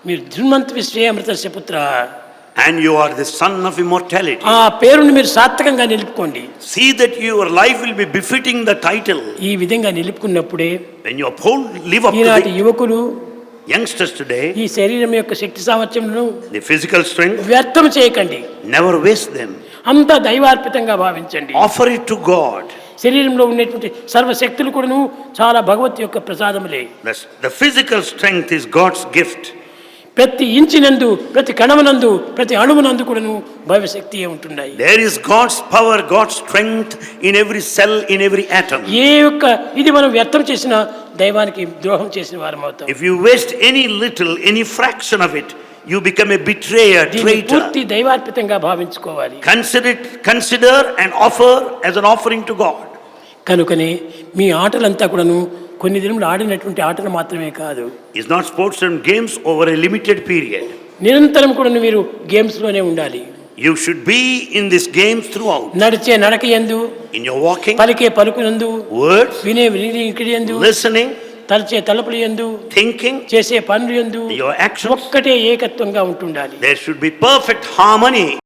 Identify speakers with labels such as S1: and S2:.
S1: మీరు ధృన్వంతవి శ్రేయమృతస్య పుత్ర,
S2: and you are the son of immortality.
S1: ఆ పేరుని మీరు సార్థకంగా నిలుపుకోండి.
S2: See that your life will be befitting the title.
S1: ఈ విధంగా నిలుపుకున్నప్పుడే
S2: When you uphold, live up to
S1: ఈనాటి
S2: the
S1: యువకులు
S2: youngsters today,
S1: ఈ శరీరం యొక్క శక్తి సామర్థ్యములను
S2: the physical strength,
S1: వ్యర్థం చేయకండి.
S2: never waste them.
S1: అంతా దైవార్పితంగా భావించండి.
S2: Offer it to God.
S1: శరీరంలో ఉన్నటువంటి సర్వశక్తులు కూడాను చాలా భగవత్ యొక్క ప్రసాదములే.
S2: The physical strength is God's gift.
S1: ప్రతి ఇంచినందు, ప్రతి కణమునందు, ప్రతి అణువునందు కూడాను భవిశక్తియే ఉంటున్నాయి.
S2: There is God's power, God's strength in every cell, in every atom.
S1: ఏ యొక్క ఇది మనం వ్యర్థం చేసినా దైవానికి ద్రోహం చేసిన వారం అవుతాం.
S2: If you waste any little, any fraction of it, you become a betrayer, traitor.
S1: పూర్తి దైవార్పితంగా భావించుకోవాలి.
S2: Consider and offer as an offering to God.
S1: కనుకనే మీ ఆటలంతా కూడాను కొన్ని దినములు ఆడినటువంటి ఆటలు మాత్రమే కాదు.
S2: It's not sports and games over a limited period.
S1: నిరంతరం కూడా మీరు గేమ్స్ లోనే ఉండాలి.
S2: You should be in these games throughout.
S1: నడిచే నడక యందు,
S2: In your walking,
S1: పలికే పలుకునందు,
S2: words,
S1: వినే వినికిడి యందు,
S2: listening,
S1: తలచే తలపులు యందు,
S2: thinking,
S1: చేసే పనులు యందు
S2: your actions.
S1: ఒక్కటే ఏకత్వంగా ఉంటుండాలి.
S2: There should be perfect harmony.